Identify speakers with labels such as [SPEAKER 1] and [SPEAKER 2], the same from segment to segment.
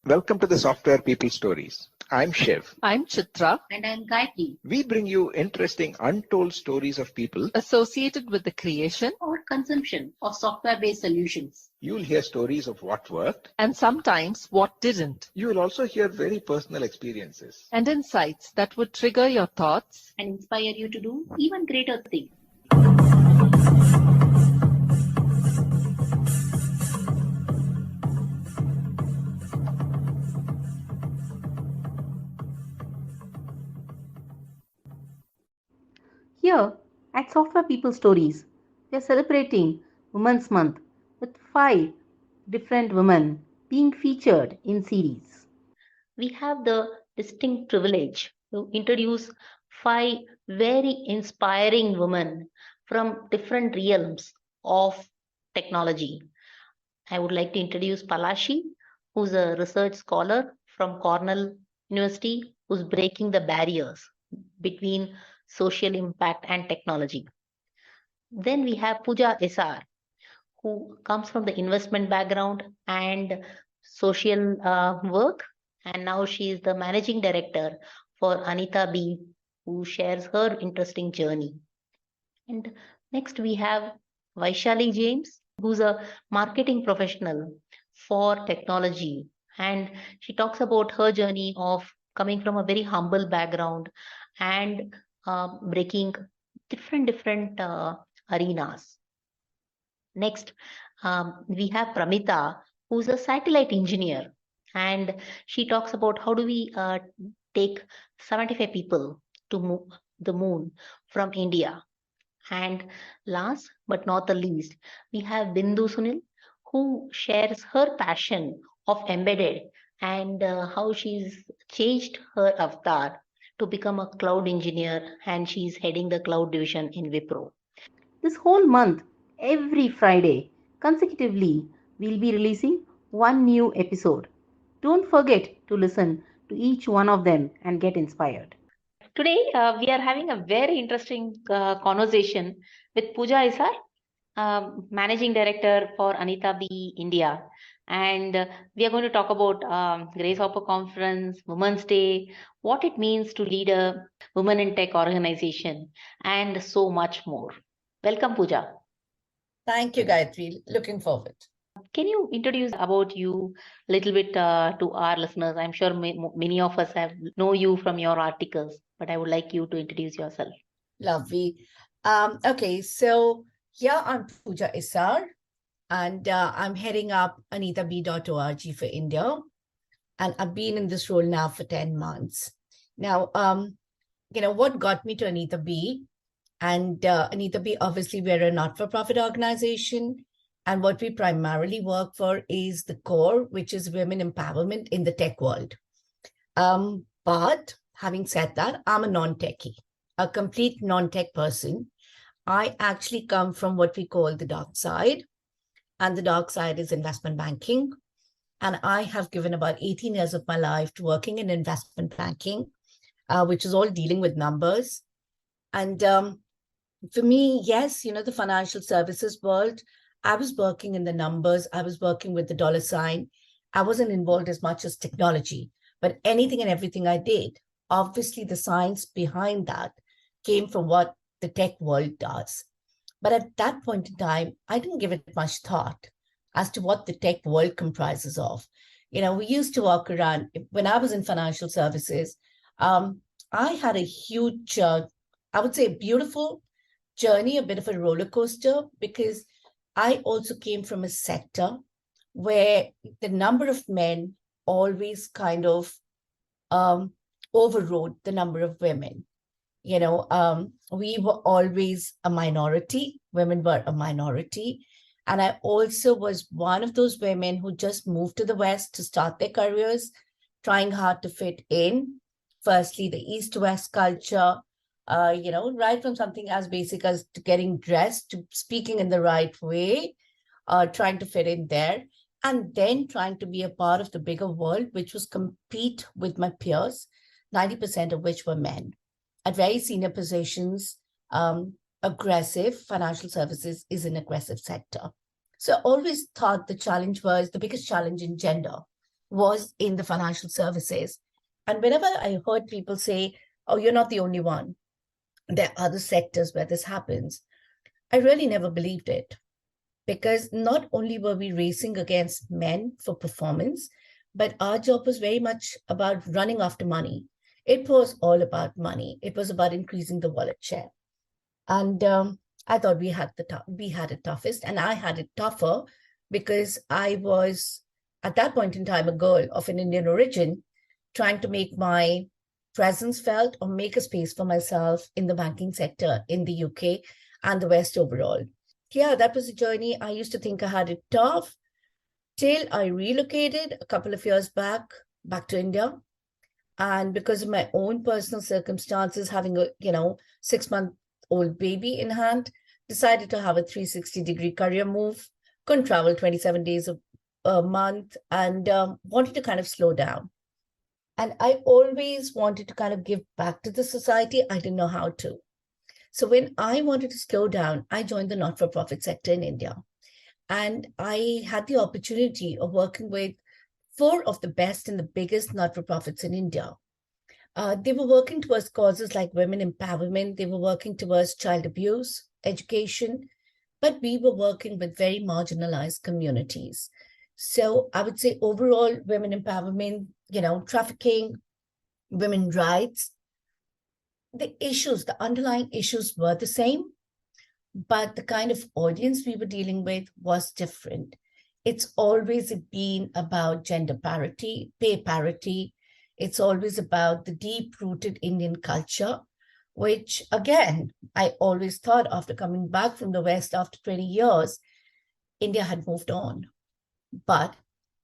[SPEAKER 1] Welcome to the Software People Stories. I'm Shiv.
[SPEAKER 2] I'm Chitra.
[SPEAKER 3] And I'm Gayatri.
[SPEAKER 1] We bring you interesting, untold stories of people
[SPEAKER 2] Associated with the creation
[SPEAKER 3] Or consumption of software-based solutions.
[SPEAKER 1] You'll hear stories of what worked,
[SPEAKER 2] and sometimes what didn't,
[SPEAKER 1] you will also hear very personal experiences.
[SPEAKER 2] and insights that would trigger your thoughts
[SPEAKER 3] And inspire you to do even greater things.
[SPEAKER 4] Here at Software People Stories, we are celebrating Women's Month with 5 different women being featured in series.
[SPEAKER 3] We have the distinct privilege to introduce 5 very inspiring women from different realms of technology. I would like to introduce Palashi, who's a research scholar from Cornell University, who's breaking the barriers between social impact and technology. Then we have Puja Issar, who comes from the investment background and social work. And now she is the managing director for Anita B, who shares her interesting journey. And next we have Vaishali James, who's a marketing professional for technology. And she talks about her journey of coming from a very humble background and breaking different arenas. Next, we have Pramita, who's a satellite engineer, and she talks about how do we take 75 people to the moon from India. And last but not the least, we have Bindu Sunil, who shares her passion of embedded and how she's changed her avatar to become a cloud engineer, and she's heading the cloud division in Wipro.
[SPEAKER 4] This whole month, every Friday, consecutively, we'll be releasing one new episode. Don't forget to listen to each one of them and get inspired.
[SPEAKER 3] Today, we are having a very interesting conversation with Puja Issar, Managing Director for Anita B India. And we are going to talk about Grace Hopper Conference, Women's Day, what it means to lead a women in tech organization, and so much more. Welcome, Puja.
[SPEAKER 5] Thank you, Gayatri. Looking forward.
[SPEAKER 3] Can you introduce about you a little bit to our listeners? I'm sure many of us know you from your articles, but I would like you to introduce yourself.
[SPEAKER 5] Lovely. Okay, so here I'm Puja Issar, and I'm heading up AnitaB.org for India. And I've been in this role now for 10 months. Now, what got me to Anita B? And Anita B, obviously, we're a not-for-profit organization. And what we primarily work for is the core, which is women empowerment in the tech world. But having said that, I'm a non-techie, a complete non-tech person. I actually come from what we call the dark side. And the dark side is investment banking. And I have given about 18 years of my life to working in investment banking, which is all dealing with numbers. And for me, yes, the financial services world, I was working in the numbers. I was working with the dollar sign. I wasn't involved as much as technology, but anything and everything I did, obviously the science behind that came from what the tech world does. But at that point in time, I didn't give it much thought as to what the tech world comprises of. We used to walk around. When I was in financial services, I had a huge, I would say, beautiful journey, a bit of a roller coaster, because I also came from a sector where the number of men always kind of overrode the number of women. We were always a minority. Women were a minority. And I also was one of those women who just moved to the West to start their careers, trying hard to fit in. Firstly, the East-West culture, right from something as basic as getting dressed to speaking in the right way, trying to fit in there, and then trying to be a part of the bigger world, which was compete with my peers, 90% of which were men at very senior positions. Aggressive financial services is an aggressive sector. So I always thought the challenge was the biggest challenge in gender was in the financial services. And whenever I heard people say, oh, you're not the only one, there are other sectors where this happens, I really never believed it. Because not only were we racing against men for performance, but our job was very much about running after money. It was all about money. It was about increasing the wallet share. And I thought we had it toughest, and I had it tougher because I was at that point in time a girl of an Indian origin, trying to make my presence felt or make a space for myself in the banking sector in the UK and the West overall. Yeah, that was a journey. I used to think I had it tough till I relocated a couple of years back to India. And because of my own personal circumstances, having a 6-month-old baby in hand, decided to have a 360-degree career move. Couldn't travel 27 days a month, and wanted to kind of slow down. And I always wanted to kind of give back to the society. I didn't know how to. So when I wanted to slow down, I joined the not-for-profit sector in India. And I had the opportunity of working with 4 of the best and the biggest not-for-profits in India. They were working towards causes like women empowerment. They were working towards child abuse, education, but we were working with very marginalized communities. So I would say overall women empowerment, trafficking, women rights, the underlying issues were the same, but the kind of audience we were dealing with was different. It's always been about gender parity, pay parity. It's always about the deep-rooted Indian culture, which, again, I always thought after coming back from the West after 20 years, India had moved on. But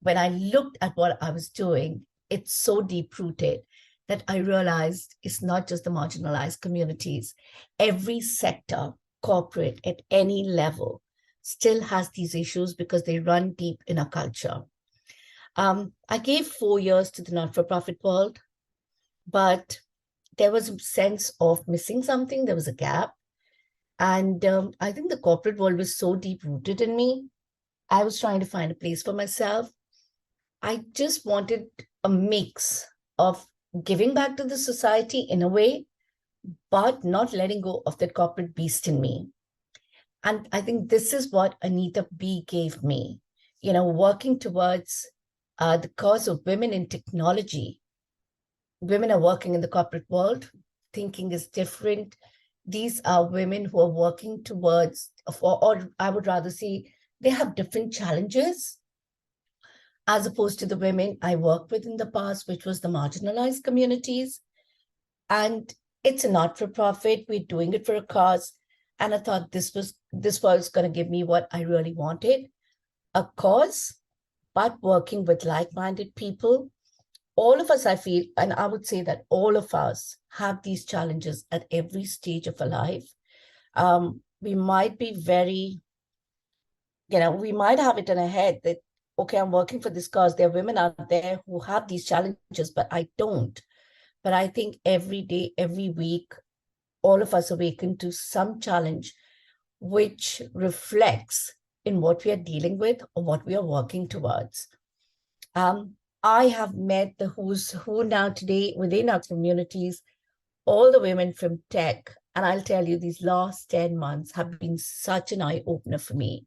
[SPEAKER 5] when I looked at what I was doing, it's so deep-rooted that I realized it's not just the marginalized communities. Every sector, corporate at any level, still has these issues because they run deep in our culture. I gave 4 years to the not-for-profit world, but there was a sense of missing something. There was a gap. And I think the corporate world was so deep-rooted in me. I was trying to find a place for myself. I just wanted a mix of giving back to the society in a way, but not letting go of that corporate beast in me. And I think this is what Anita B gave me, working towards the cause of women in technology. Women are working in the corporate world. Thinking is different. These are women who are working towards, or I would rather say, they have different challenges as opposed to the women I worked with in the past, which was the marginalized communities. And it's a not-for-profit. We're doing it for a cause. And I thought this was going to give me what I really wanted, a cause, but working with like-minded people. All of us, I feel, and I would say that all of us have these challenges at every stage of our life. We might be very, we might have it in our head that, okay, I'm working for this cause. There are women out there who have these challenges, but I don't. But I think every day, every week, all of us awaken to some challenge which reflects in what we are dealing with or what we are working towards. I have met the who's who now today within our communities, all the women from tech. And I'll tell you, these last 10 months have been such an eye-opener for me.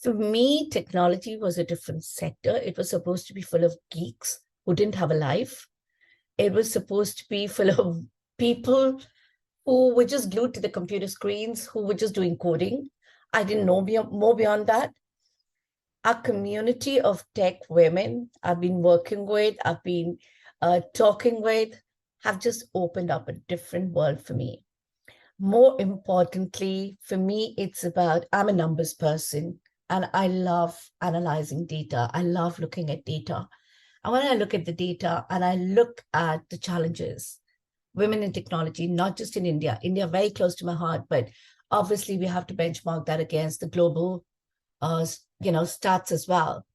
[SPEAKER 5] For me, technology was a different sector. It was supposed to be full of geeks who didn't have a life. It was supposed to be full of people who were just glued to the computer screens, who were just doing coding. I didn't know more beyond that. Our community of tech women I've been working with, I've been talking with, have just opened up a different world for me. More importantly, for me, it's about, I'm a numbers person and I love analyzing data. I love looking at data. And when I look at the data and I look at the challenges, women in technology, not just in India, very close to my heart, but obviously we have to benchmark that against the global stats as well.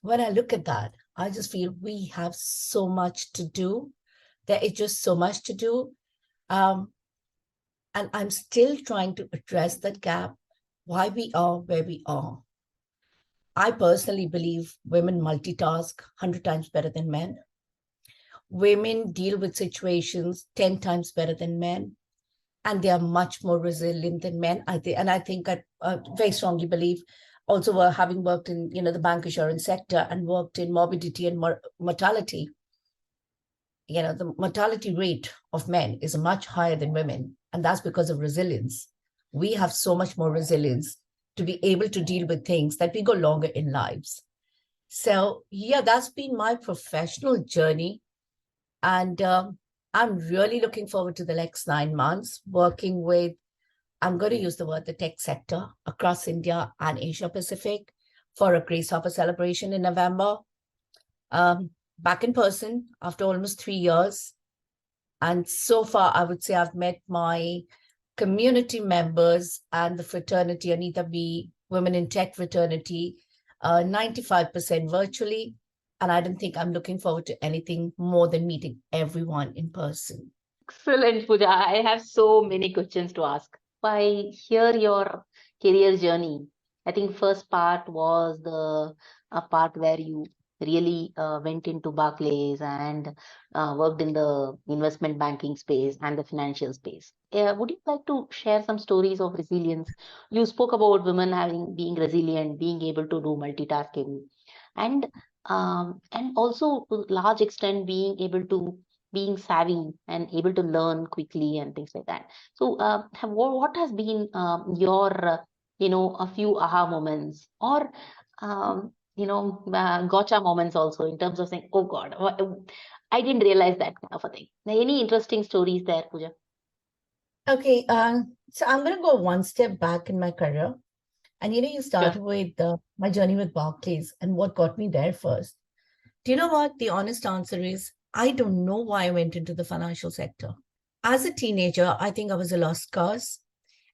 [SPEAKER 5] When I look at that, I just feel we have so much to do. There is just so much to do. And I'm still trying to address that gap, why we are where we are. I personally believe women multitask 100 times better than men. Women deal with situations 10 times better than men, and they are much more resilient than men. I think I very strongly believe, also having worked in the bank insurance sector and worked in morbidity and mortality, the mortality rate of men is much higher than women, and that's because of resilience. We have so much more resilience to be able to deal with things that we go longer in lives. So yeah, that's been my professional journey. And I'm really looking forward to the next 9 months working with, I'm going to use the word, the tech sector across India and Asia Pacific for a Grace Hopper celebration in November. Back in person after almost 3 years. And so far, I would say I've met my community members and the fraternity, Anita B, Women in Tech fraternity, 95% virtually. And I don't think I'm looking forward to anything more than meeting everyone in person.
[SPEAKER 4] Excellent, Pooja. I have so many questions to ask. I hear your career journey. I think first part was the part where you really went into Barclays and worked in the investment banking space and the financial space. Would you like to share some stories of resilience? You spoke about women being resilient, being able to do multitasking, and also to a large extent being savvy and able to learn quickly and things like that. So, what has been your, a few aha moments or, gotcha moments also in terms of saying, oh God, I didn't realize that kind of a thing. Any interesting stories there, Pooja?
[SPEAKER 5] Okay, so I'm going to go one step back in my career. And you started with my journey with Barclays and what got me there first. Do you know what? The honest answer is, I don't know why I went into the financial sector. As a teenager, I think I was a lost cause.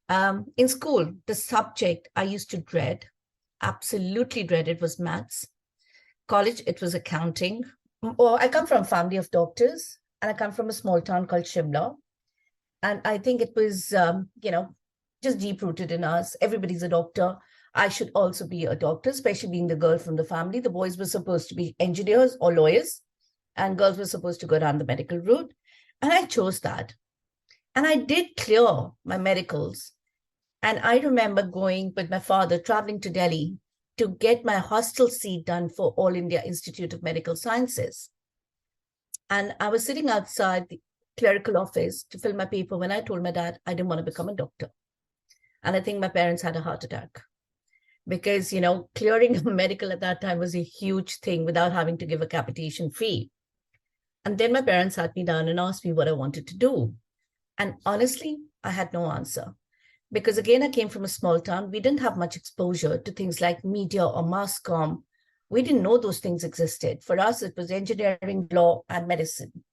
[SPEAKER 5] In school, the subject I used to dread, absolutely dread, it was maths. College, it was accounting. I come from a family of doctors, and I come from a small town called Shimla. And I think it was, just deep-rooted in us. Everybody's a doctor. I should also be a doctor, especially being the girl from the family. The boys were supposed to be engineers or lawyers, and girls were supposed to go down the medical route. And I chose that. And I did clear my medicals. And I remember going with my father, traveling to Delhi to get my hostel seat done for All India Institute of Medical Sciences. And I was sitting outside the clerical office to fill my paper when I told my dad I didn't want to become a doctor. And I think my parents had a heart attack because, clearing a medical at that time was a huge thing without having to give a capitation fee. And then my parents sat me down and asked me what I wanted to do. And honestly, I had no answer. Because again, I came from a small town. We didn't have much exposure to things like media or mass comm. We didn't know those things existed. For us, it was engineering, law, and medicine.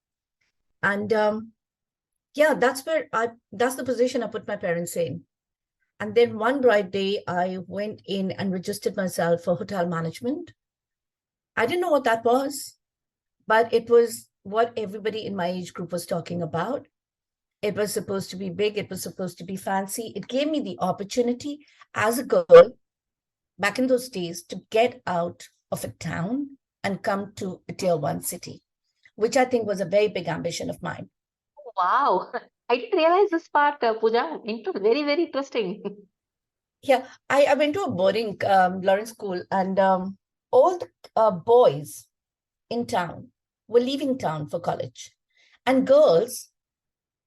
[SPEAKER 5] And that's the position I put my parents in. And then one bright day, I went in and registered myself for hotel management. I didn't know what that was, but it was what everybody in my age group was talking about. It was supposed to be big. It was supposed to be fancy. It gave me the opportunity as a girl back in those days to get out of a town and come to a tier 1 city, which I think was a very big ambition of mine.
[SPEAKER 4] Wow. I didn't realize this part, Pooja. Very, very interesting.
[SPEAKER 5] Yeah, I went to a boarding Lawrence school, and all the boys in town were leaving town for college, and girls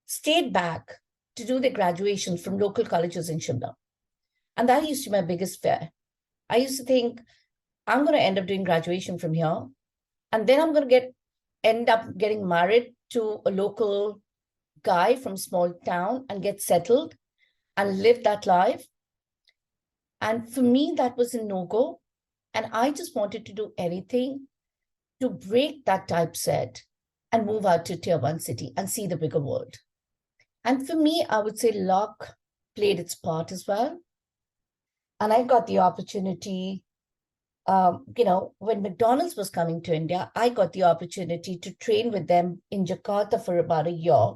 [SPEAKER 5] stayed back to do their graduation from local colleges in Shimla. And that used to be my biggest fear. I used to think, I'm going to end up doing graduation from here, and then I'm going to end up getting married to a local guy from small town and get settled and live that life. And for me, that was a no-go. And I just wanted to do anything to break that typeset and move out to tier 1 city and see the bigger world. And for me, I would say luck played its part as well. And I got the opportunity, when McDonald's was coming to India, I got the opportunity to train with them in Jakarta for about a year.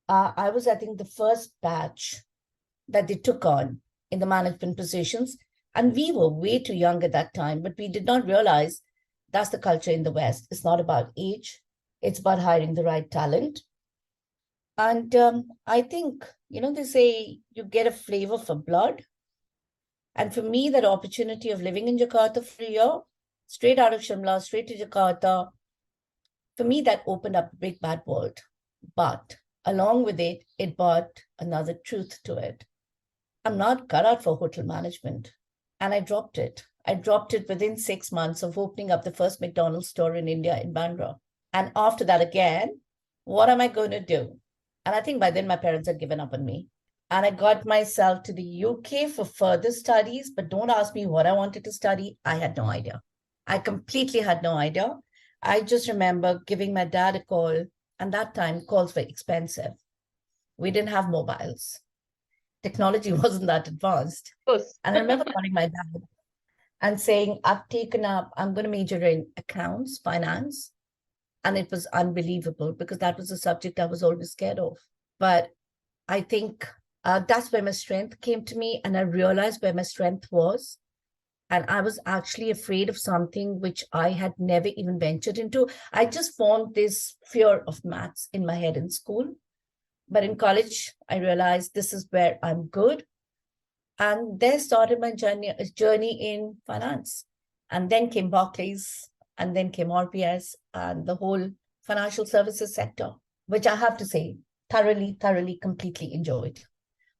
[SPEAKER 5] I was, I think, the first batch that they took on in the management positions. And we were way too young at that time, but we did not realize that's the culture in the West. It's not about age. It's about hiring the right talent. And I think, they say you get a flavor for blood. And for me, that opportunity of living in Jakarta for a year, straight out of Shimla, straight to Jakarta, for me, that opened up a big bad world. But along with it, it brought another truth to it. I'm not cut out for hotel management. And I dropped it. I dropped it within 6 months of opening up the first McDonald's store in India in Bandra. And after that, again, what am I going to do? And I think by then my parents had given up on me. And I got myself to the UK for further studies, but don't ask me what I wanted to study. I had no idea. I completely had no idea. I just remember giving my dad a call, and that time calls were expensive. We didn't have mobiles. Technology wasn't that advanced.
[SPEAKER 4] Of course.
[SPEAKER 5] And I remember calling my dad and saying, I'm going to major in accounts, finance. And it was unbelievable because that was a subject I was always scared of. But I think that's where my strength came to me. And I realized where my strength was. And I was actually afraid of something which I had never even ventured into. I just formed this fear of maths in my head in school. But in college, I realized this is where I'm good. And there started my journey in finance. And then came Barclays, and then came RPS and the whole financial services sector, which I have to say, thoroughly, completely enjoyed.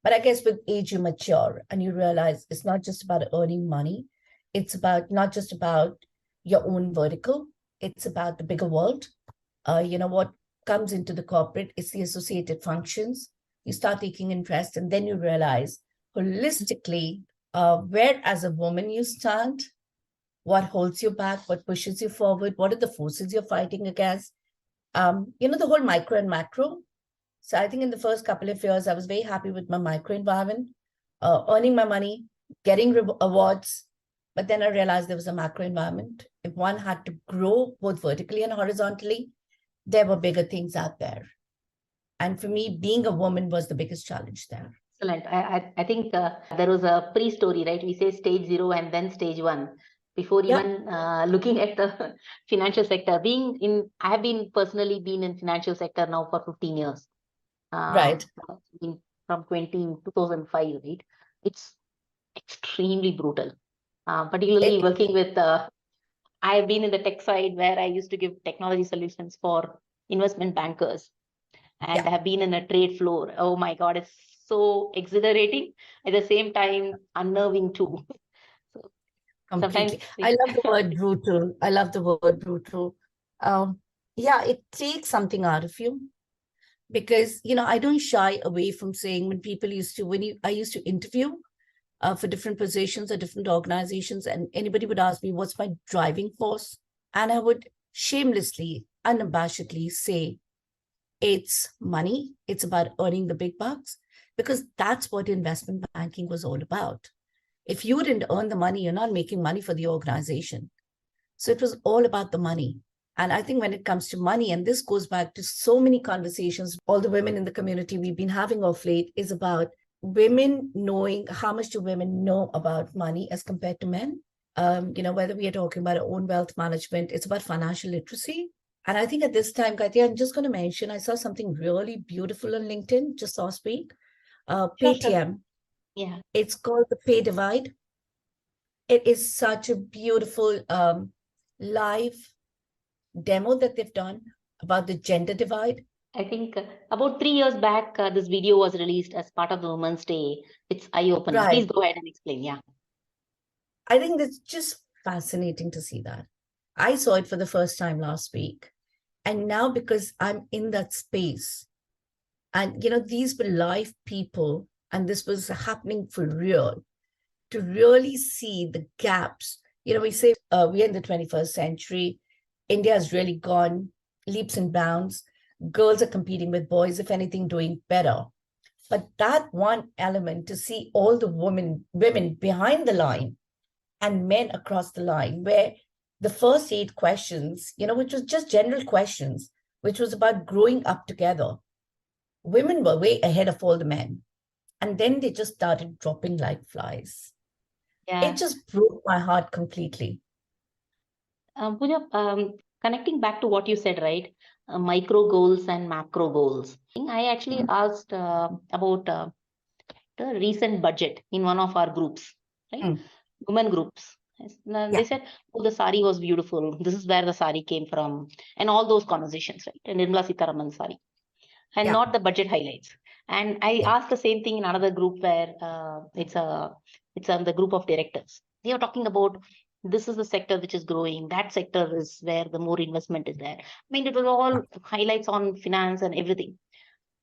[SPEAKER 5] But I guess with age, you mature and you realize it's not just about earning money. It's about not just about your own vertical. It's about the bigger world. What comes into the corporate is the associated functions. You start taking interest, and then you realize holistically where as a woman you stand, what holds you back, what pushes you forward, what are the forces you're fighting against. The whole micro and macro. So I think in the first couple of years, I was very happy with my micro environment, earning my money, getting awards. But then I realized there was a macro environment. If one had to grow both vertically and horizontally, there were bigger things out there. And for me, being a woman was the biggest challenge there.
[SPEAKER 4] Excellent. I think there was a pre-story, right? We say stage 0 and then stage 1. Before even looking at the financial sector, I have personally been in financial sector now for 15 years.
[SPEAKER 5] Right.
[SPEAKER 4] From 2005, right? It's extremely brutal. Particularly working with, I've been in the tech side where I used to give technology solutions for investment bankers. And I have been in a trade floor. Oh my God, it's so exhilarating. At the same time, unnerving too.
[SPEAKER 5] Completely. I love the word brutal. I love the word brutal. It takes something out of you. Because, I don't shy away from saying I used to interview for different positions or different organizations, and anybody would ask me, what's my driving force? And I would shamelessly, unabashedly say, it's money. It's about earning the big bucks, because that's what investment banking was all about. If you didn't earn the money, you're not making money for the organization. So it was all about the money. And I think when it comes to money, and this goes back to so many conversations, all the women in the community we've been having of late, is about women knowing how much do women know about money as compared to men. Whether we are talking about our own wealth management, it's about financial literacy. And I think at this time, Gayatri, I'm just going to mention, I saw something really beautiful on LinkedIn just last week. Paytm.
[SPEAKER 4] Yeah.
[SPEAKER 5] It's called the Pay Divide. It is such a beautiful live demo that they've done about the gender divide.
[SPEAKER 4] I think about 3 years back, this video was released as part of the Women's Day. It's eye-opening.
[SPEAKER 5] Right.
[SPEAKER 4] Please go ahead and explain. Yeah.
[SPEAKER 5] I think it's just fascinating to see that. I saw it for the first time last week. And now, because I'm in that space, and, these were live people, and this was happening for real, to really see the gaps. We say we're in the 21st century. India has really gone leaps and bounds. Girls are competing with boys, if anything, doing better. But that one element, to see all the women behind the line and men across the line, where the first 8 questions, which was just general questions, which was about growing up together, women were way ahead of all the men. And then they just started dropping like flies.
[SPEAKER 4] Yeah.
[SPEAKER 5] It just broke my heart completely.
[SPEAKER 4] Pooja, connecting back to what you said, right? Micro goals and macro goals. I actually asked about the recent budget in one of our groups, right?
[SPEAKER 5] Mm.
[SPEAKER 4] Women groups. Yes. Now,
[SPEAKER 5] Yeah.
[SPEAKER 4] they said, oh, the sari was beautiful. This is where the sari came from. And all those conversations, right? And Nirmala Sitharaman sari. And
[SPEAKER 5] Yeah.
[SPEAKER 4] not the budget highlights. And I
[SPEAKER 5] Yeah.
[SPEAKER 4] asked the same thing in another group where it's on the group of directors. They are talking about this is the sector which is growing. That sector is where the more investment is there. I mean, it was all highlights on finance and everything.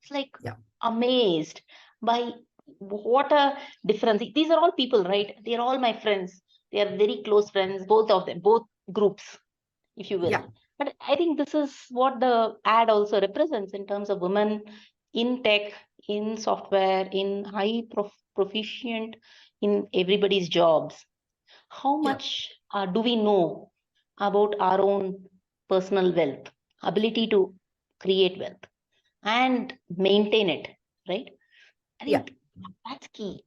[SPEAKER 4] It's like
[SPEAKER 5] Yeah.
[SPEAKER 4] amazed by what a difference. These are all people, right? They are all my friends. They are very close friends, both of them, both groups, if you will.
[SPEAKER 5] Yeah.
[SPEAKER 4] But I think this is what the ad also represents in terms of women in tech, in software, in high proficient in everybody's jobs. How
[SPEAKER 5] Yeah.
[SPEAKER 4] much do we know about our own personal wealth, ability to create wealth and maintain it, right? I
[SPEAKER 5] Yeah.
[SPEAKER 4] think that's key.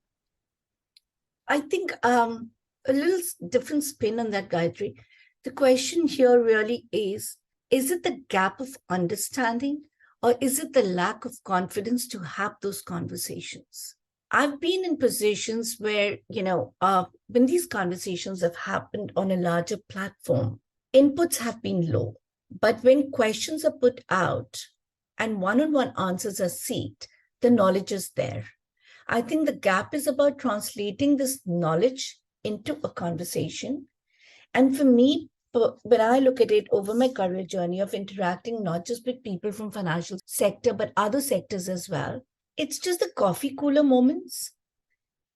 [SPEAKER 5] I think a little different spin on that, Gayatri. The question here really is it the gap of understanding or is it the lack of confidence to have those conversations? I've been in positions where, when these conversations have happened on a larger platform, inputs have been low. But when questions are put out and one-on-one answers are sought, the knowledge is there. I think the gap is about translating this knowledge into a conversation. And for me, when I look at it over my career journey of interacting not just with people from financial sector, but other sectors as well, it's just the coffee cooler moments.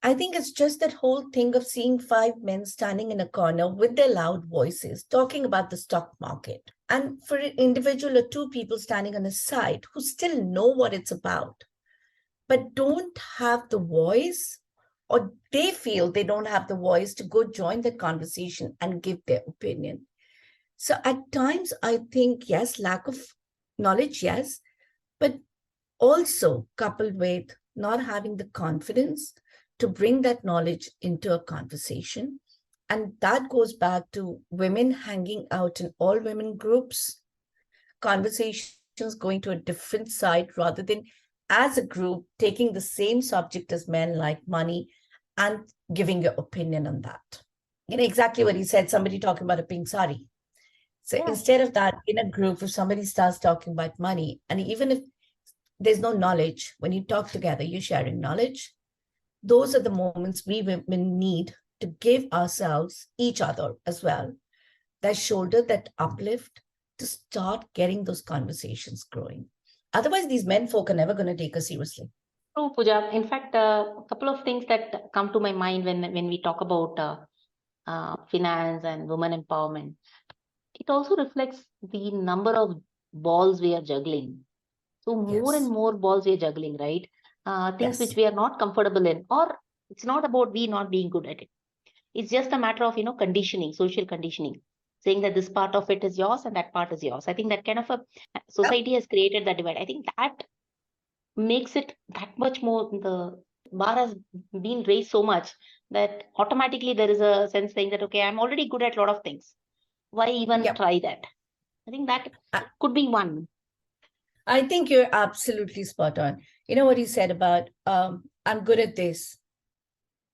[SPEAKER 5] I think it's just that whole thing of seeing 5 men standing in a corner with their loud voices talking about the stock market. And for an individual or two people standing on the side who still know what it's about, but don't have the voice, or they feel they don't have the voice to go join the conversation and give their opinion. So at times, I think, yes, lack of knowledge, yes, but also coupled with not having the confidence to bring that knowledge into a conversation. And that goes back to women hanging out in all women groups, conversations going to a different side rather than as a group taking the same subject as men, like money, and giving your opinion on that. Exactly what he said, somebody talking about a pink sari. So instead of that, in a group, if somebody starts talking about money, and even if there's no knowledge, when you talk together, you're sharing knowledge. Those are the moments we women need to give ourselves, each other as well, that shoulder, that uplift to start getting those conversations growing. Otherwise, these men folk are never going to take us seriously.
[SPEAKER 4] True, Pooja. In fact, a couple of things that come to my mind when we talk about finance and women empowerment. It also reflects the number of balls we are juggling. So more and more balls we are juggling, right? Things which we are not comfortable in, or it's not about we not being good at it. It's just a matter of, conditioning, social conditioning, saying that this part of it is yours and that part is yours. I think that kind of a society has created that divide. I think that makes it that much more, the bar has been raised so much that automatically there is a sense saying that, okay, I'm already good at a lot of things. Why even try that? I think that could be one.
[SPEAKER 5] I think you're absolutely spot on. You know what you said about, I'm good at this.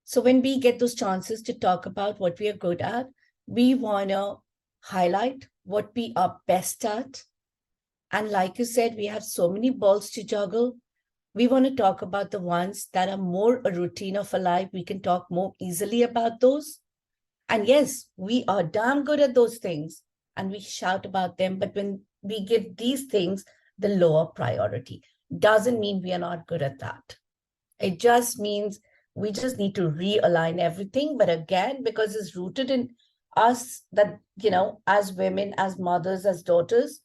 [SPEAKER 5] So when we get those chances to talk about what we are good at, we want to highlight what we are best at. And like you said, we have so many balls to juggle. We want to talk about the ones that are more a routine of a life. We can talk more easily about those. And yes, we are damn good at those things and we shout about them. But when we give these things the lower priority, doesn't mean we are not good at that. It just means we just need to realign everything. But again, because it's rooted in us that, as women, as mothers, as daughters,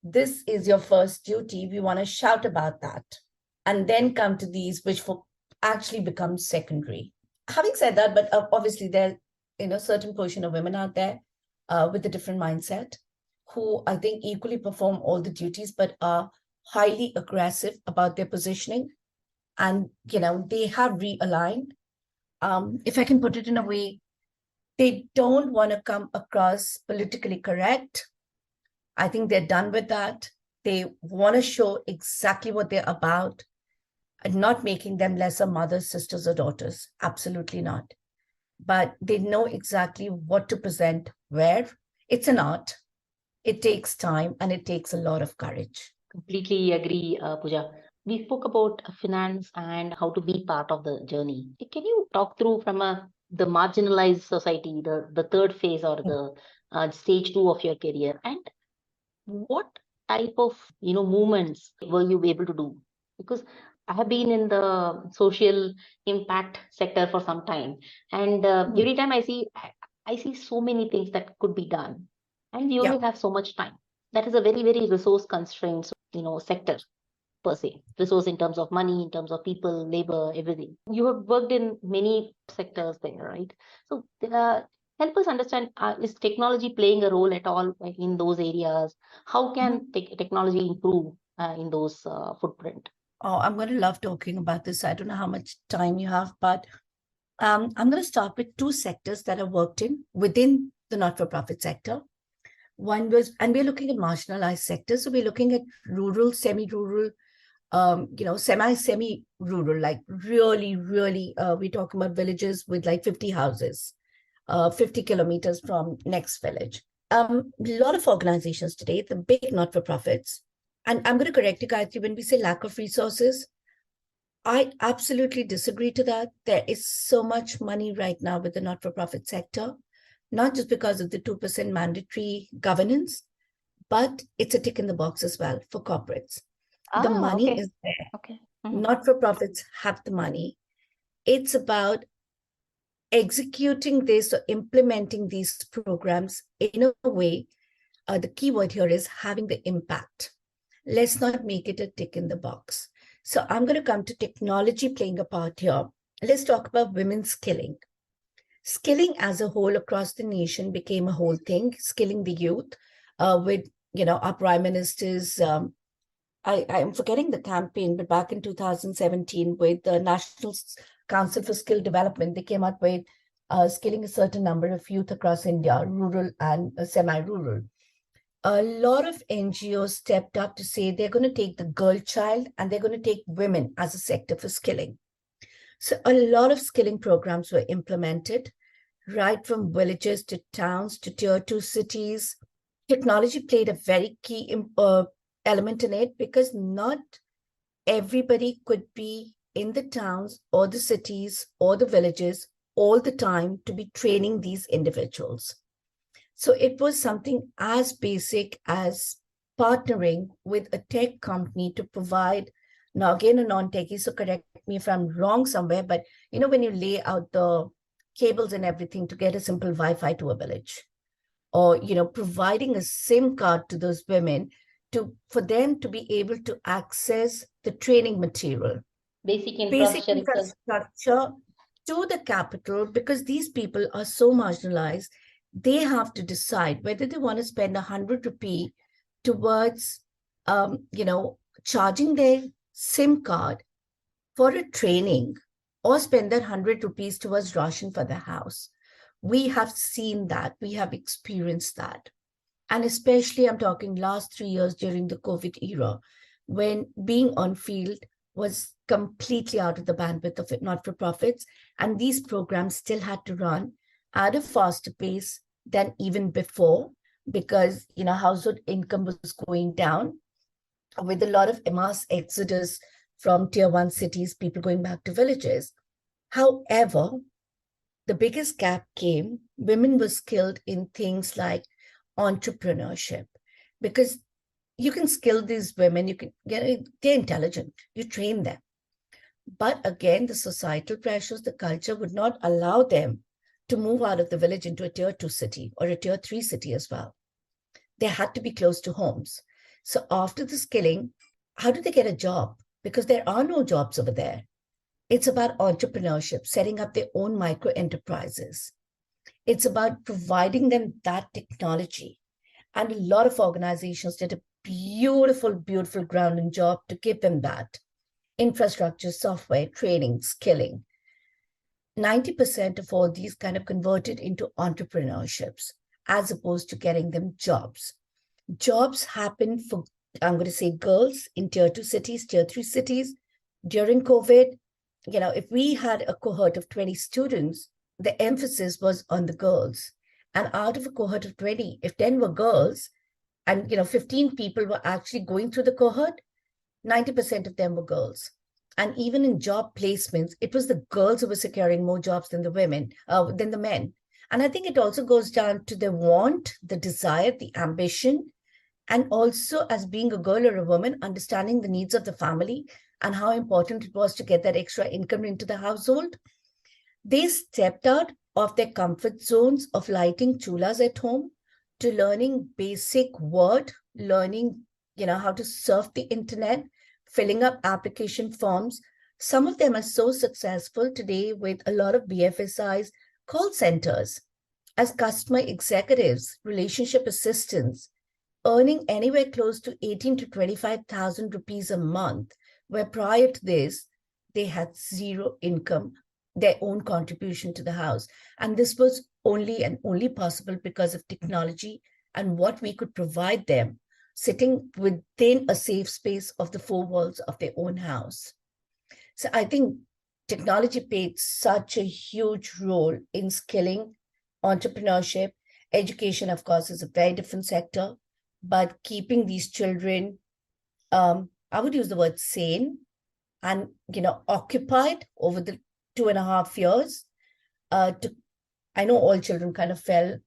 [SPEAKER 5] this is your first duty. We want to shout about that and then come to these, which actually become secondary. Having said that, but obviously there, certain portion of women out there with a different mindset who I think equally perform all the duties, but are highly aggressive about their positioning. And, they have realigned. If I can put it in a way, They don't want to come across politically correct. I think they're done with that. They want to show exactly what they're about and not making them lesser mothers, sisters, or daughters. Absolutely not. But they know exactly what to present where. It's an art. It takes time and it takes a lot of courage.
[SPEAKER 4] Completely agree, Puja. We spoke about finance and how to be part of the journey. Can you talk through from the marginalized society, the third phase or the stage two of your career, and what type of movements were you able to do? Because I have been in the social impact sector for some time, and every time I see so many things that could be done, and we only have so much time. That is a very very resource constrained sector per se. Resource in terms of money, in terms of people, labor, everything. You have worked in many sectors there, right? So help us understand, is technology playing a role at all in those areas? How can technology improve in those footprint?
[SPEAKER 5] Oh, I'm going to love talking about this. I don't know how much time you have, but I'm going to start with two sectors that I worked in within the not-for-profit sector. One was, and we're looking at marginalized sectors. So we're looking at rural, semi-rural, semi-rural, like really, really, we're talking about villages with like 50 houses, 50 kilometers from next village. A lot of organizations today, the big not-for-profits, and I'm going to correct you, Gayatri, when we say lack of resources, I absolutely disagree to that. There is so much money right now with the not-for-profit sector, not just because of the 2% mandatory governance, but it's a tick in the box as well for corporates. The money is there.
[SPEAKER 4] Okay.
[SPEAKER 5] Not-for-profits have the money. It's about executing this or implementing these programs in a way. The key word here is having the impact. Let's not make it a tick in the box. So I'm going to come to technology playing a part here. Let's talk about women's skilling. Skilling as a whole across the nation became a whole thing, skilling the youth with, our prime minister's, I'm forgetting the campaign, but back in 2017 with the National Council for Skill Development, they came up with skilling a certain number of youth across India, rural and semi-rural. A lot of NGOs stepped up to say they're going to take the girl child and they're going to take women as a sector for skilling. So a lot of skilling programs were implemented, right from villages to towns to tier 2 cities. Technology played a very key element in it because not everybody could be in the towns or the cities or the villages all the time to be training these individuals. So it was something as basic as partnering with a tech company to provide, now again, a non-techie, so correct me if I'm wrong somewhere, but when you lay out the cables and everything to get a simple Wi-Fi to a village, or, providing a SIM card to those women for them to be able to access the training material.
[SPEAKER 4] Basic infrastructure
[SPEAKER 5] to the capital, because these people are so marginalized. They have to decide whether they want to spend 100 rupee towards, charging their SIM card for a training or spend that 100 rupees towards ration for the house. We have seen that. We have experienced that. And especially I'm talking last 3 years during the COVID era, when being on field was completely out of the bandwidth of not-for-profits. And these programs still had to run at a faster pace than even before, because household income was going down with a lot of mass exodus from tier 1 cities, people going back to villages. However, the biggest gap came, women were skilled in things like entrepreneurship, because you can skill these women, they're intelligent, you train them. But again, the societal pressures, the culture would not allow them to move out of the village into a tier 2 city or a tier 3 city as well. They had to be close to homes. So after the skilling, how do they get a job? Because there are no jobs over there. It's about entrepreneurship, setting up their own micro enterprises. It's about providing them that technology. And a lot of organizations did a beautiful, beautiful grounding job to give them that infrastructure, software, training, skilling. 90% of all these kind of converted into entrepreneurships as opposed to getting them jobs. Jobs happen for, I'm going to say, girls in tier 2 cities, tier 3 cities. During COVID, if we had a cohort of 20 students, the emphasis was on the girls. And out of a cohort of 20, if 10 were girls and 15 people were actually going through the cohort, 90% of them were girls. And even in job placements, it was the girls who were securing more jobs than the women, than the men. And I think it also goes down to the want, the desire, the ambition, and also as being a girl or a woman, understanding the needs of the family and how important it was to get that extra income into the household. They stepped out of their comfort zones of lighting chulas at home to learning basic Word, learning, how to surf the internet, filling up application forms. Some of them are so successful today with a lot of BFSI's call centers as customer executives, relationship assistants, earning anywhere close to 18 to 25,000 rupees a month, where prior to this, they had zero income, their own contribution to the house. And this was only possible because of technology and what we could provide them, sitting within a safe space of the four walls of their own house. So I think technology played such a huge role in skilling entrepreneurship. Education, of course, is a very different sector, but keeping these children, I would use the word sane and, occupied over the 2.5 years. I know all children kind of fell,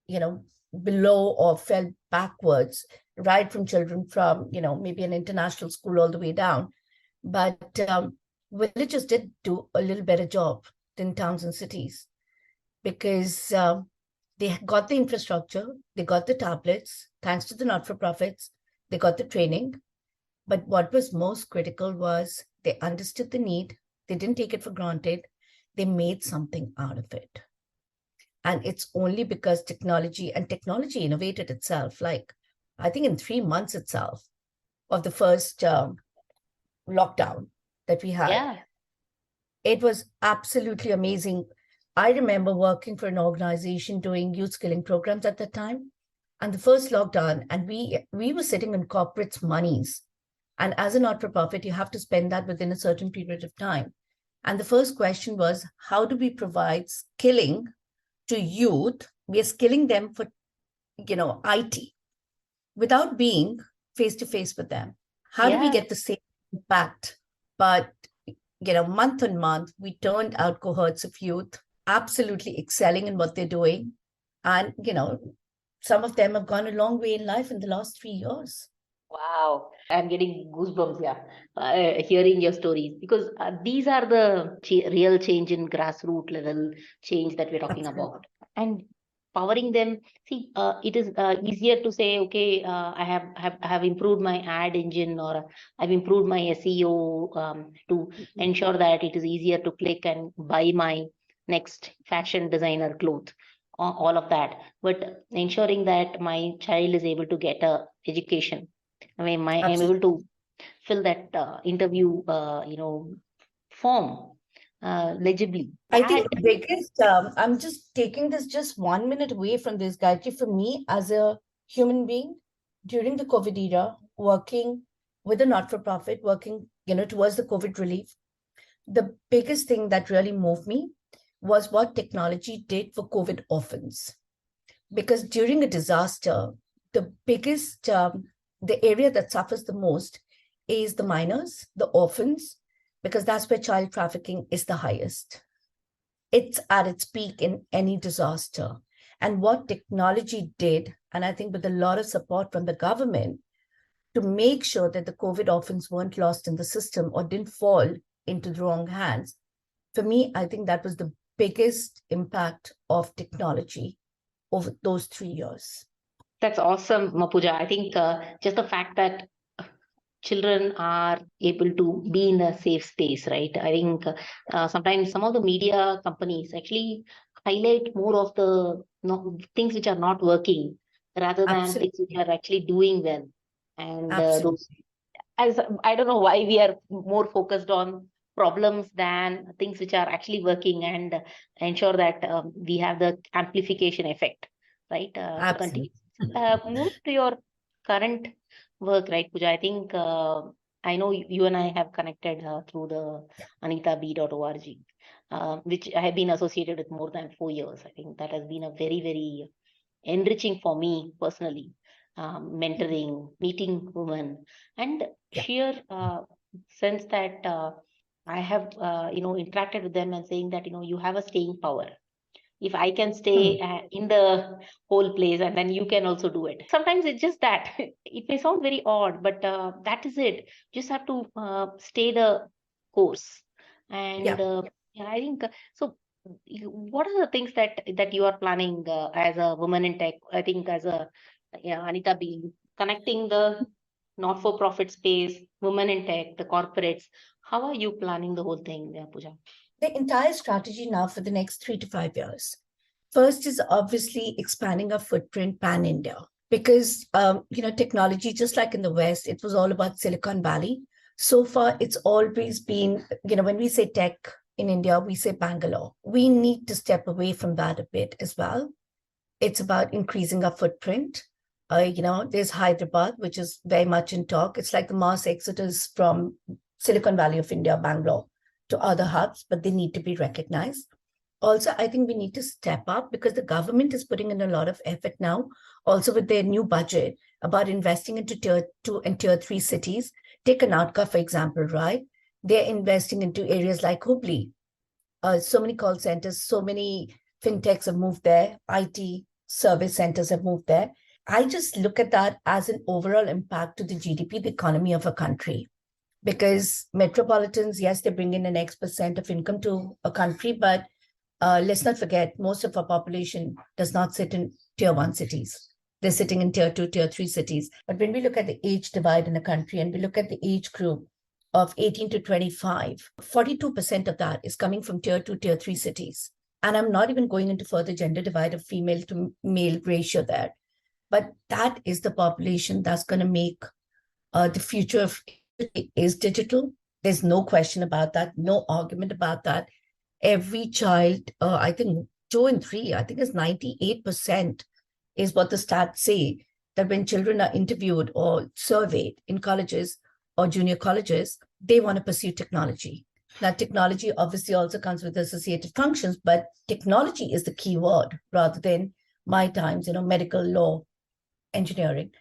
[SPEAKER 5] below or fell backwards, right from children from, maybe an international school all the way down. But villages did do a little better job than towns and cities because they got the infrastructure, they got the tablets, thanks to the not-for-profits, they got the training. But what was most critical was they understood the need, they didn't take it for granted, they made something out of it. And it's only because technology innovated itself. Like, I think in 3 months itself of the first lockdown that we had, it was absolutely amazing. I remember working for an organization doing youth skilling programs at that time. And the first lockdown, and we were sitting on corporates' monies. And as a not-for-profit, you have to spend that within a certain period of time. And the first question was, how do we provide skilling to youth? We are skilling them for, IT without being face-to-face with them. How do we get the same impact? But, month on month, we turned out cohorts of youth absolutely excelling in what they're doing. And, some of them have gone a long way in life in the last 3 years.
[SPEAKER 4] Wow, I'm getting goosebumps hearing your stories, because these are the real change in grassroots level change that we're talking about. And powering them, see, it is easier to say, okay, I have improved my ad engine, or I've improved my SEO to ensure that it is easier to click and buy my next fashion designer cloth, all of that. But ensuring that my child is able to get a education. I mean, I'm able to fill that interview, form legibly.
[SPEAKER 5] I think the biggest, I'm just taking this just 1 minute away from this, Gayatri, for me as a human being during the COVID era, working with a not-for-profit, working, towards the COVID relief. The biggest thing that really moved me was what technology did for COVID orphans. Because during a disaster, the biggest, the area that suffers the most is the minors, the orphans, because that's where child trafficking is the highest. It's at its peak in any disaster. And what technology did, and I think with a lot of support from the government, to make sure that the COVID orphans weren't lost in the system or didn't fall into the wrong hands. For me, I think that was the biggest impact of technology over those 3 years.
[SPEAKER 4] That's awesome, Puja. I think just the fact that children are able to be in a safe space, right? I think sometimes some of the media companies actually highlight more of the things which are not working rather than things which are actually doing well. And those, as I don't know why we are more focused on problems than things which are actually working, and ensure that we have the amplification effect, right? To continue.
[SPEAKER 5] Absolutely.
[SPEAKER 4] Move to your current work, right, Puja? I think I know you and I have connected through the anitab.org, which I have been associated with more than 4 years. I think that has been a very, very enriching for me personally. Mentoring, meeting women, and
[SPEAKER 5] Yeah.
[SPEAKER 4] sheer sense that I have, interacted with them and saying that, you have a staying power. If I can
[SPEAKER 5] Hmm.
[SPEAKER 4] stay in the whole place, and then you can also do it. Sometimes it's just that it may sound very odd, but that is it. Just have to stay the course. And
[SPEAKER 5] Yeah.
[SPEAKER 4] yeah, I think so. What are the things that you are planning as a woman in tech? I think as a, yeah, Anita being connecting the not-for-profit space, women in tech, the corporates. How are you planning the whole thing, Pooja?
[SPEAKER 5] The entire strategy now for the next 3 to 5 years. First is obviously expanding our footprint pan India, because technology, just like in the West, it was all about Silicon Valley. So far, it's always been, when we say tech in India, we say Bangalore. We need to step away from that a bit as well. It's about increasing our footprint. There's Hyderabad, which is very much in talk. It's like the mass exodus from Silicon Valley of India, Bangalore, to other hubs, but they need to be recognized. Also, I think we need to step up, because the government is putting in a lot of effort now, also with their new budget, about investing into tier 2 and tier 3 cities. Take Karnataka, for example, right? They're investing into areas like Hubli. So many call centers, so many fintechs have moved there, IT service centers have moved there. I just look at that as an overall impact to the GDP, the economy of a country. Because metropolitans, yes, they bring in an X% of income to a country, but let's not forget, most of our population does not sit in tier 1 cities. They're sitting in tier 2, tier 3 cities. But when we look at the age divide in the country, and we look at the age group of 18 to 25, 42% of that is coming from tier 2, tier 3 cities. And I'm not even going into further gender divide of female to male ratio there. But that is the population that's going to make the future of is digital. There's no question about that, no argument about that. Every child, I think 2 and 3, I think it's 98% is what the stats say, that when children are interviewed or surveyed in colleges or junior colleges, they want to pursue technology. Now, technology obviously also comes with associated functions, but technology is the key word rather than my times, medical, law, engineering.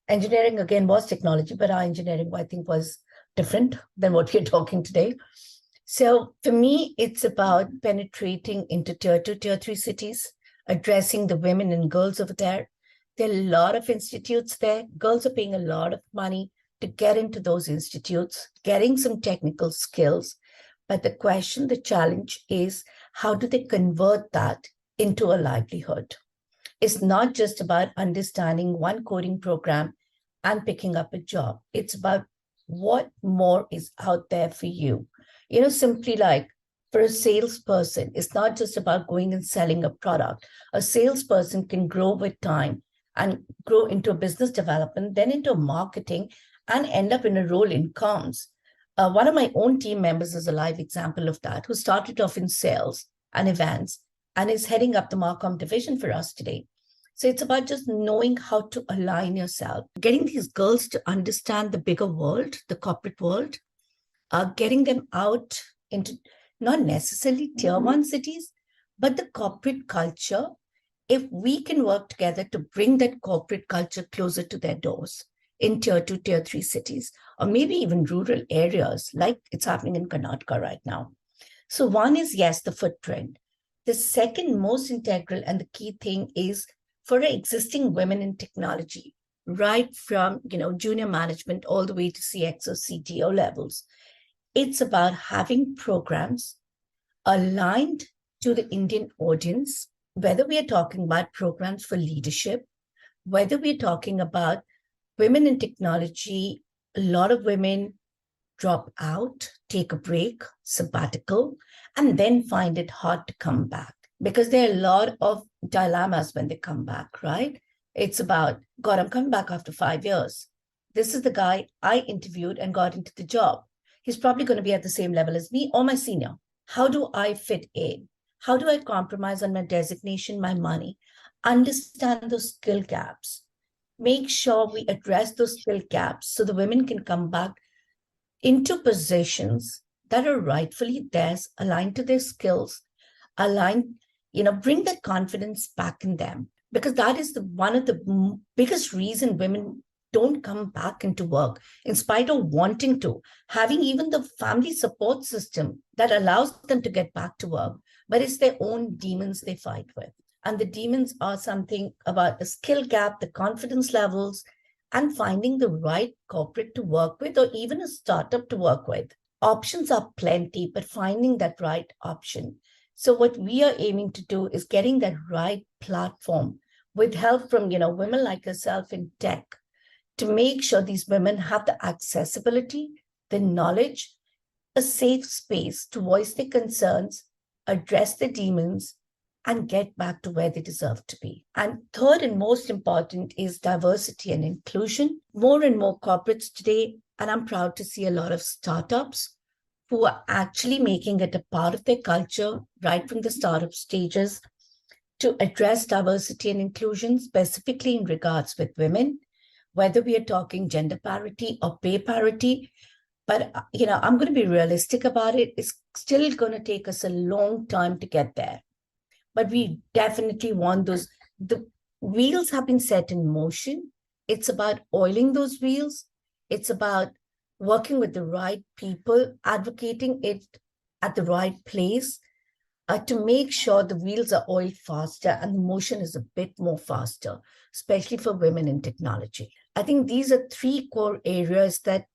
[SPEAKER 5] Engineering, again, was technology, but our engineering, I think, was different than what we're talking today. So for me, it's about penetrating into tier 2, tier 3 cities, addressing the women and girls over there. There are a lot of institutes there. Girls are paying a lot of money to get into those institutes, getting some technical skills. But the question, the challenge is, how do they convert that into a livelihood? It's not just about understanding one coding program and picking up a job. It's about what more is out there for you. Simply like for a salesperson, it's not just about going and selling a product. A salesperson can grow with time and grow into business development, then into marketing, and end up in a role in comms. One of my own team members is a live example of that, who started off in sales and events and is heading up the Marcom division for us today. So it's about just knowing how to align yourself, getting these girls to understand the bigger world, the corporate world, getting them out into not necessarily tier 1 cities, but the corporate culture. If we can work together to bring that corporate culture closer to their doors in tier 2, tier 3 cities, or maybe even rural areas, like it's happening in Karnataka right now. So one is, yes, the footprint. The second most integral and the key thing is for existing women in technology, right from junior management all the way to CX or CTO levels. It's about having programs aligned to the Indian audience, whether we are talking about programs for leadership, whether we're talking about women in technology. A lot of women drop out, take a break, sabbatical, and then find it hard to come back, because there are a lot of dilemmas when they come back, right? It's about, God, I'm coming back after 5 years. This is the guy I interviewed and got into the job. he's probably going to be at the same level as me or my senior. How do I fit in? How do I compromise on my designation, my money? Understand those skill gaps. Make sure we address those skill gaps so the women can come back into positions that are rightfully theirs, aligned to their skills, aligned, bring that confidence back in them. Because that is one of the biggest reason women don't come back into work, in spite of wanting to, having even the family support system that allows them to get back to work, but it's their own demons they fight with. And the demons are something about the skill gap, the confidence levels, and finding the right corporate to work with, or even a startup to work with. Options are plenty, but finding that right option. So what we are aiming to do is getting that right platform with help from, women like yourself in tech, to make sure these women have the accessibility, the knowledge, a safe space to voice their concerns, address the demons, and get back to where they deserve to be. And third and most important is diversity and inclusion. More and more corporates today, and I'm proud to see a lot of startups who are actually making it a part of their culture right from the startup stages to address diversity and inclusion, specifically in regards with women, whether we are talking gender parity or pay parity. But, I'm going to be realistic about it. It's still going to take us a long time to get there. But we definitely want those. The wheels have been set in motion. It's about oiling those wheels. It's about working with the right people, advocating it at the right place to make sure the wheels are oiled faster and the motion is a bit more faster, especially for women in technology. I think these are three core areas that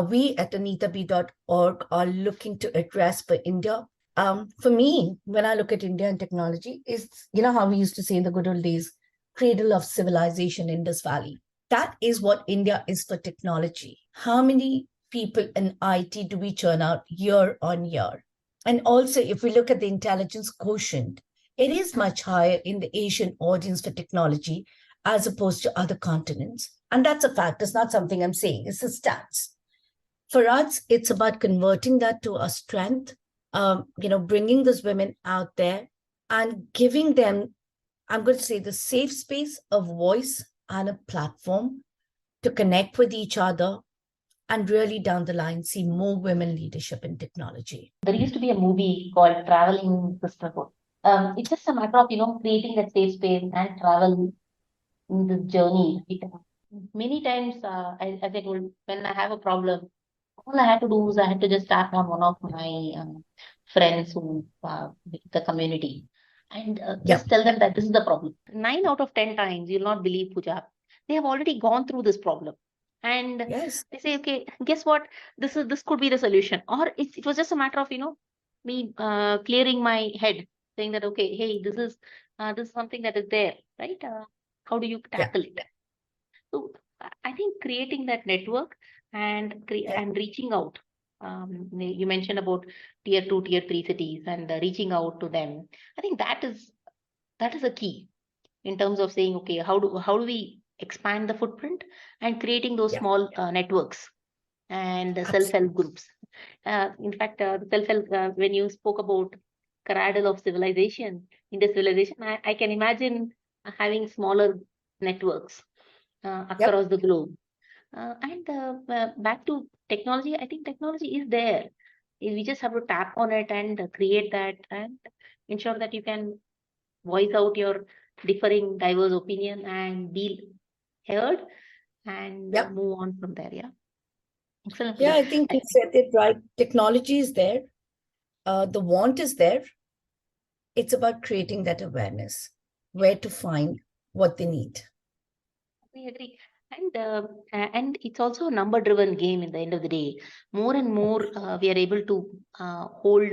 [SPEAKER 5] we at AnitaB.org are looking to address for India. For me, when I look at India and technology, it's, how we used to say in the good old days, cradle of civilization, Indus Valley. That is what India is for technology. How many people in IT do we churn out year on year? And also, if we look at the intelligence quotient, it is much higher in the Asian audience for technology as opposed to other continents. And that's a fact. It's not something I'm saying. It's a stats. For us, it's about converting that to a strength, bringing those women out there and giving them, I'm going to say, the safe space of voice and a platform to connect with each other and really down the line see more women leadership in technology.
[SPEAKER 4] There used to be a movie called Traveling Sisterhood. It's just a matter of, creating that safe space and travel in this journey. Many times, as I told, when I have a problem, all I had to do is I had to just tap on one of my friends who the community and just tell them that this is the problem. 9 out of 10 times, you'll not believe, Puja, they have already gone through this problem. And they say, okay, guess what? This could be the solution. Or it was just a matter of, me clearing my head, saying that, okay, hey, this is something that is there, right? How do you tackle it? So I think creating that network and reaching out. You mentioned about tier 2, tier 3 cities and reaching out to them. I think that is a key in terms of saying, okay, how do we expand the footprint and creating those small networks and self-help groups. In fact, the self-help, when you spoke about cradle of civilization, industrialization, I can imagine having smaller networks across the globe. And back to technology, I think technology is there. We just have to tap on it and create that and ensure that you can voice out your differing, diverse opinion and be heard and move on from there. Yeah. Excellent.
[SPEAKER 5] Yeah, I think you said it right. Technology is there. The want is there. It's about creating that awareness, where to find what they need.
[SPEAKER 4] I agree. And it's also a number-driven game in the end of the day. More and more, we are able to hold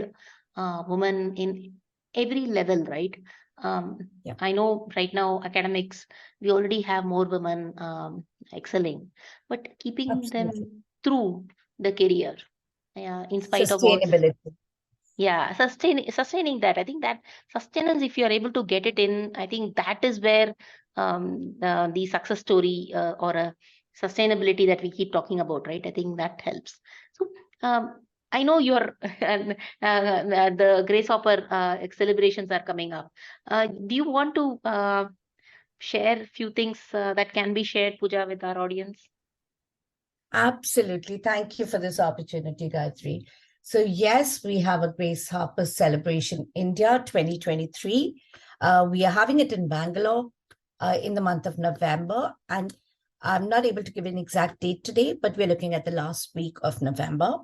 [SPEAKER 4] women in every level, right? I know right now, academics, we already have more women excelling, but keeping them through the career, in spite of all. Yeah, sustaining that. I think that sustenance, if you are able to get it in, I think that is where the success story or a sustainability that we keep talking about, right? I think that helps. So I know your the Grace Hopper celebrations are coming up. Do you want to share a few things that can be shared, Puja, with our audience?
[SPEAKER 5] Absolutely. Thank you for this opportunity, Gayatri. So yes, we have a Grace Hopper Celebration India 2023. We are having it in Bangalore in the month of November. And I'm not able to give an exact date today, but we're looking at the last week of November.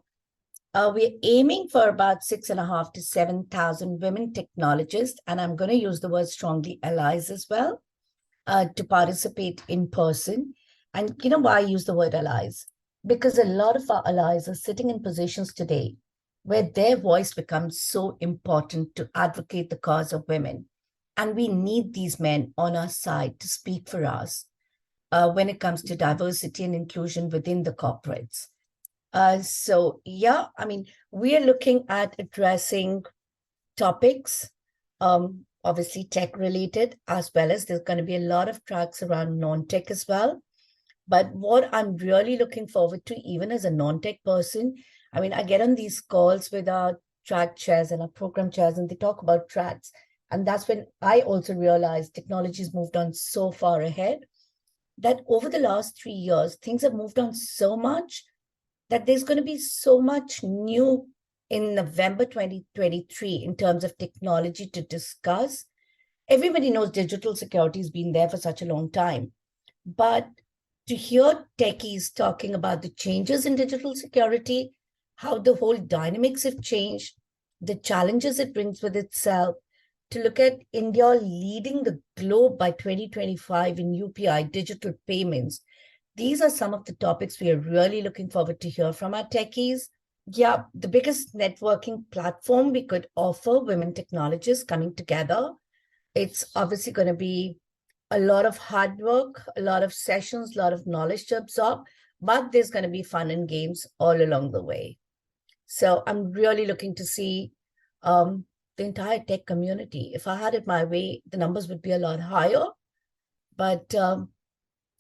[SPEAKER 5] We're aiming for about 6,500 to 7,000 women technologists, and I'm going to use the word strongly allies as well, to participate in person. And you know why I use the word allies? Because a lot of our allies are sitting in positions today where their voice becomes so important to advocate the cause of women. And we need these men on our side to speak for us when it comes to diversity and inclusion within the corporates. So yeah, I mean, we are looking at addressing topics, obviously tech related, as well as there's going to be a lot of tracks around non-tech as well. But what I'm really looking forward to, even as a non-tech person, I mean, I get on these calls with our track chairs and our program chairs, and they talk about tracks. And that's when I also realized technology's moved on so far ahead that over the last 3 years, things have moved on so much that there's going to be so much new in November 2023 in terms of technology to discuss. Everybody knows digital security has been there for such a long time, but to hear techies talking about the changes in digital security, how the whole dynamics have changed, the challenges it brings with itself, to look at India leading the globe by 2025 in UPI, digital payments. These are some of the topics we are really looking forward to hear from our techies. Yeah, the biggest networking platform we could offer women technologists coming together. It's obviously going to be a lot of hard work, a lot of sessions, a lot of knowledge to absorb, but there's going to be fun and games all along the way. So I'm really looking to see the entire tech community. If I had it my way, the numbers would be a lot higher, but the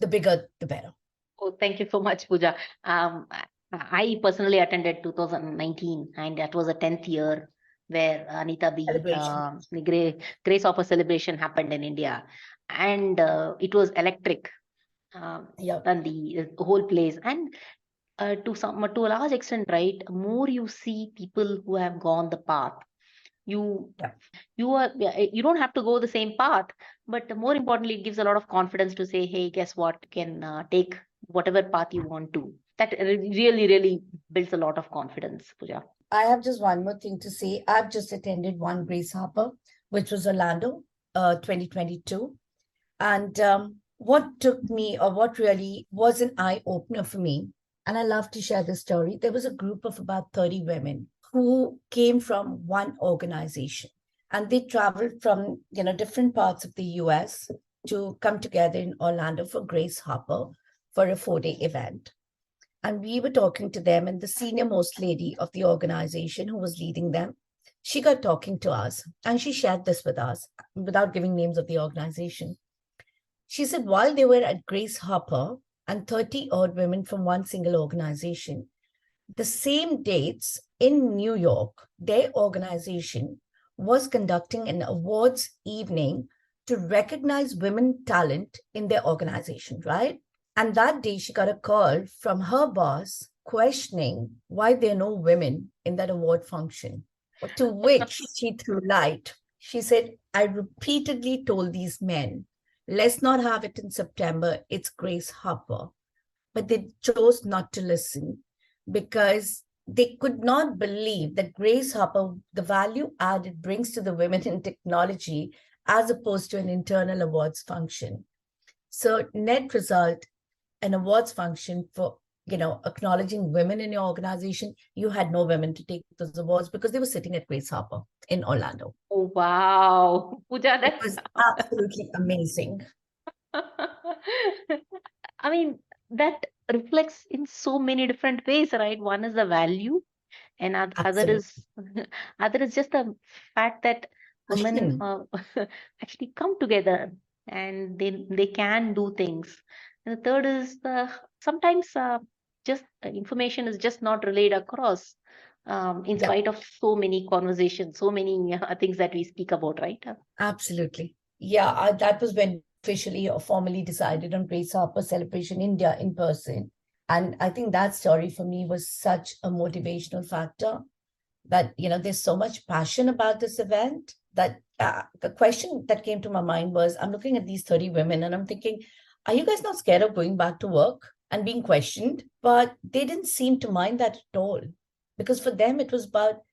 [SPEAKER 5] bigger, the better.
[SPEAKER 4] Oh, thank you so much, Puja. I personally attended 2019, and that was the 10th year where Anita B. the Grace Hopper celebration happened in India, and it was electric. And the whole place, and to a large extent, right? More you see people who have gone the path. You don't have to go the same path, but more importantly, it gives a lot of confidence to say, hey, guess what? You can take whatever path you want to. That really builds a lot of confidence, Puja.
[SPEAKER 5] I have just one more thing to say. I've just attended one Grace Hopper, which was Orlando, 2022. And what took me, or what really was an eye-opener for me, and I love to share this story, there was a group of about 30 women who came from one organization, and they traveled from different parts of the US to come together in Orlando for Grace Hopper for a 4-day event. And we were talking to them, and the senior most lady of the organization who was leading them, she got talking to us, and she shared this with us without giving names of the organization. She said while they were at Grace Hopper and 30 odd women from one single organization, the same dates in New York, their organization was conducting an awards evening to recognize women talent in their organization, right? And that day she got a call from her boss questioning why there are no women in that award function, to which she threw light. She said, I repeatedly told these men, let's not have it in September, it's Grace Hopper. But they chose not to listen because they could not believe that Grace Hopper, the value add it brings to the women in technology, as opposed to an internal awards function. So net result, an awards function for acknowledging women in your organization, you had no women to take those awards because they were sitting at Grace Hopper in Orlando.
[SPEAKER 4] Oh, wow. Puja,
[SPEAKER 5] that was absolutely amazing.
[SPEAKER 4] I mean, that reflects in so many different ways, right? One is the value, and other is just the fact that women actually come together and they can do things.
[SPEAKER 3] And the third is sometimes just information is just not relayed across in
[SPEAKER 5] Yeah.
[SPEAKER 3] spite of so many conversations, so many things that we speak about, right?
[SPEAKER 5] Absolutely. Yeah, that was when officially or formally decided on Grace Harper Celebration India in person. And I think that story for me was such a motivational factor that, there's so much passion about this event that the question that came to my mind was, I'm looking at these 30 women and I'm thinking, are you guys not scared of going back to work and being questioned? But they didn't seem to mind that at all, because for them, it was about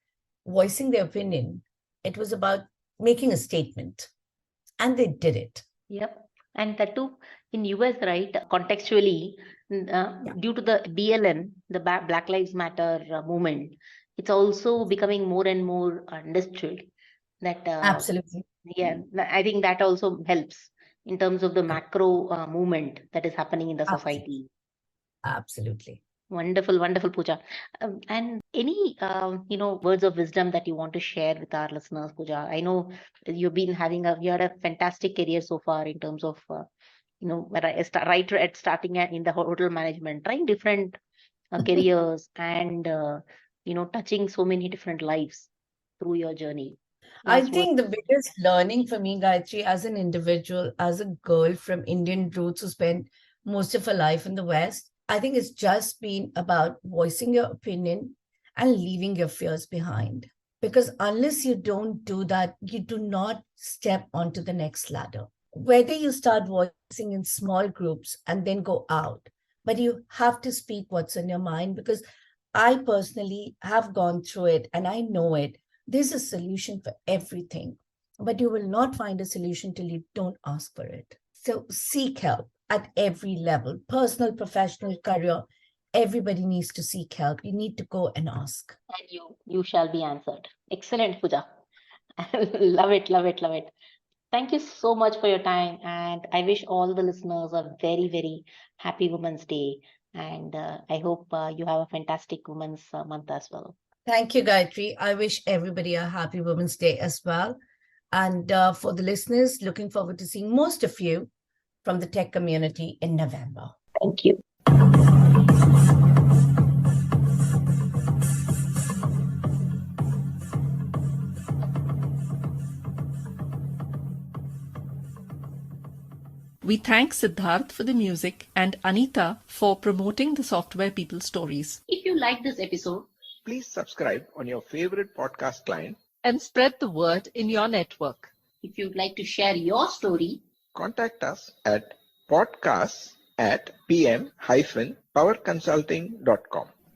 [SPEAKER 5] voicing their opinion. It was about making a statement, and they did it.
[SPEAKER 3] Yep. And that too in US, right? Contextually, due to the BLM, the Black Lives Matter movement, it's also becoming more and more understood that
[SPEAKER 5] Absolutely.
[SPEAKER 3] yeah, I think that also helps in terms of the macro movement that is happening in the society.
[SPEAKER 5] Absolutely.
[SPEAKER 3] Wonderful, wonderful, Pooja. And any words of wisdom that you want to share with our listeners, Pooja? I know you've been you had a fantastic career so far in terms of right at starting in the hotel management, trying different careers and touching so many different lives through your journey.
[SPEAKER 5] I
[SPEAKER 3] Last
[SPEAKER 5] think the biggest learning for me, Gayatri, as an individual, as a girl from Indian roots who spent most of her life in the West, I think it's just been about voicing your opinion and leaving your fears behind. Because unless you don't do that, you do not step onto the next ladder. Whether you start voicing in small groups and then go out, but you have to speak what's in your mind, because I personally have gone through it and I know it. There's a solution for everything, but you will not find a solution till you don't ask for it. So seek help at every level, personal, professional, career. Everybody needs to seek help. You need to go and ask.
[SPEAKER 3] And you shall be answered. Excellent, Pooja. Love it, love it, love it. Thank you so much for your time. And I wish all the listeners a very, very happy Women's Day. And I hope you have a fantastic Women's Month as well.
[SPEAKER 5] Thank you, Gayatri. I wish everybody a happy Women's Day as well. And for the listeners, looking forward to seeing most of you from the tech community in November.
[SPEAKER 3] Thank you.
[SPEAKER 2] We thank Siddharth for the music and Anita for promoting the Software People stories.
[SPEAKER 3] If you like this episode,
[SPEAKER 1] Please subscribe on your favorite podcast client.
[SPEAKER 2] And spread the word in your network.
[SPEAKER 3] if you'd like to share your story,
[SPEAKER 1] Contact us at podcasts@pm-powerconsulting.com.